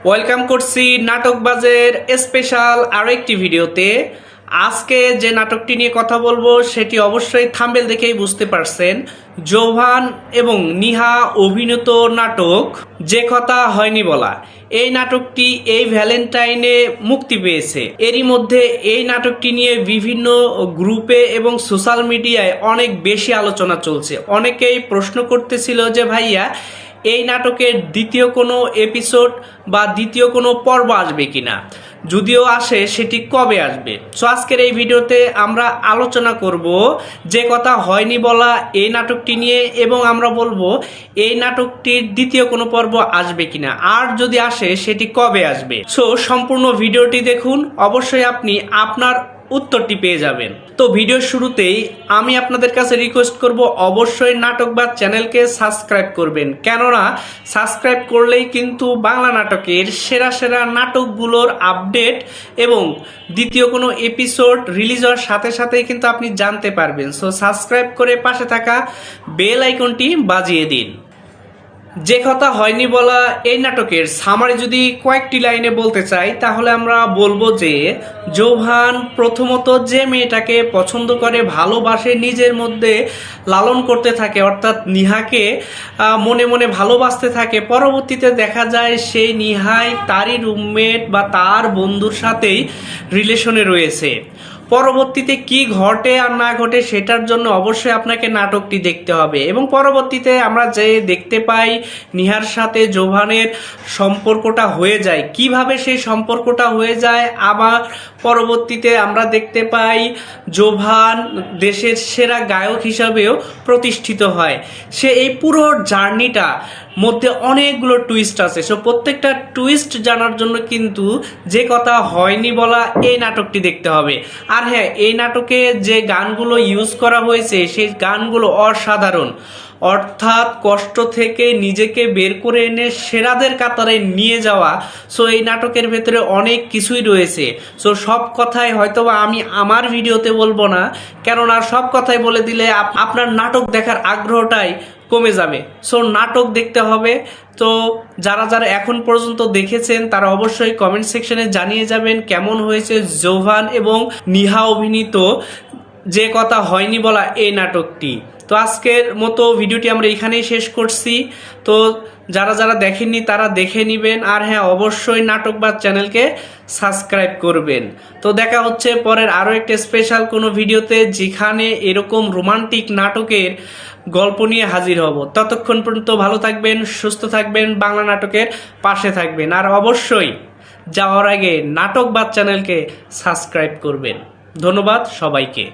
Welcome করছি নাটকবাজের special আরো একটি ভিডিওতে। আজকে যে নাটকটি নিয়ে কথা বলবো সেটি অবশ্যই থাম্বনেল দেখেই বুঝতে পারছেন। জোভান এবং নিহা অভিনীত নাটক যে কথা হয়নি বলা। এই নাটকটি এই ভ্যালেন্টাইনে মুক্তি পেয়েছে। এরই মধ্যে এই নাটকটি নিয়ে বিভিন্ন গ্রুপে এবং সোশ্যাল মিডিয়ায় অনেক বেশি আলোচনা চলছে। অনেকেই প্রশ্ন করতেছিল যে ভাইয়া এই নাটকের দ্বিতীয় কোনো এপিসোড বা দ্বিতীয় কোনো পর্ব আসবে কিনা, যদিও আসে সেটি কবে আসবে। সো আজকের এই ভিডিওতে আমরা আলোচনা করব যে কথা হয়নি বলা এই নাটকটি নিয়ে, এবং আমরা বলবো এই নাটকটির দ্বিতীয় কোনো পর্ব আসবে কিনা, আর যদি আসে সেটি কবে আসবে। সো সম্পূর্ণ ভিডিওটি দেখুন, অবশ্যই আপনি আপনার উত্তরটি পেয়ে যাবেন। তো ভিডিওর শুরুতেই আমি আপনাদের কাছে রিকোয়েস্ট করব অবশ্যই নাটকবাজ চ্যানেলকে সাবস্ক্রাইব করবেন, কেননা সাবস্ক্রাইব করলেই কিন্তু বাংলা নাটকের সেরা সেরা নাটকগুলোর আপডেট এবং দ্বিতীয় কোনো এপিসোড রিলিজ হওয়ার সাথে সাথেই কিন্তু আপনি জানতে পারবেন। সো সাবস্ক্রাইব করে পাশে থাকা বেল আইকনটি বাজিয়ে দিন। যে কথা হয়নি বলা এই নাটকের সামারি যদি কয়েকটি লাইনে বলতে চাই, তাহলে আমরা বলবো যে জোভান প্রথমত যে মেয়েটাকে পছন্দ করে, ভালোবাসে, নিজের মধ্যে লালন করতে থাকে, অর্থাৎ নিহাকে মনে মনে ভালোবাসতে থাকে। পরবর্তীতে দেখা যায় সেই নিহাই তারই রুমমেট বা তার বন্ধুর সাথেই রিলেশনে রয়েছে। পরবর্তীতে কি ঘটে আর না ঘটে সেটার জন্য অবশ্যই আপনাকে নাটকটি দেখতে হবে। এবং পরবর্তীতে আমরা যে দেখতে পাই নিহার সাথে জোভানের সম্পর্কটা হয়ে যায়, কিভাবে সেই সম্পর্কটা হয়ে যায়। আবার পরবর্তীতে আমরা দেখতে পাই জোভান দেশের সেরা গায়ক হিসাবেও প্রতিষ্ঠিত হয়। সে এই পুরো জার্নিটা মধ্যে অনেকগুলো টুইস্ট আছে। সো প্রত্যেকটা টুইস্ট জানার জন্য কিন্তু যে কথা হয়নি বলা এই নাটকটি দেখতে হবে। আর হ্যাঁ, এই নাটকে যে গানগুলো ইউজ করা হয়েছে সেই গানগুলো অসাধারণ, অর্থাৎ কষ্ট থেকে নিজেকে বের করে এনে সেরাদের কাতারে নিয়ে যাওয়া। সো এই নাটকের ভেতরে অনেক কিছুই রয়েছে। সো সব কথাই হয়তো আমি আমার ভিডিওতে বলবো না, কেননা সব কথাই বলে দিলে আপনার নাটক দেখার আগ্রহটাই কমে যাবে। সো নাটক দেখতে হবে। তো যারা যারা এখন পর্যন্ত দেখেছেন তারা অবশ্যই কমেন্ট সেকশনে জানিয়ে যাবেন কেমন হয়েছে জোভান এবং নিহা অভিনীত যে কথা হয়নি বলা এই নাটকটি। তো আজকের মতো ভিডিওটি আমরা এখানেই শেষ করছি। তো যারা যারা দেখেননি তারা দেখে নেবেন। আর হ্যাঁ, অবশ্যই নাটকবাজ চ্যানেলকে সাবস্ক্রাইব করবেন। তো দেখা হচ্ছে পরের আরও একটা স্পেশাল কোনো ভিডিওতে, যেখানে এরকম রোমান্টিক নাটকের গল্প নিয়ে হাজির হব। ততক্ষণ পর্যন্ত ভালো থাকবেন, সুস্থ থাকবেন, বাংলা নাটকের পাশে থাকবেন। আর অবশ্যই যাওয়ার আগে নাটকবাজ চ্যানেলকে সাবস্ক্রাইব করবেন। ধন্যবাদ সবাইকে।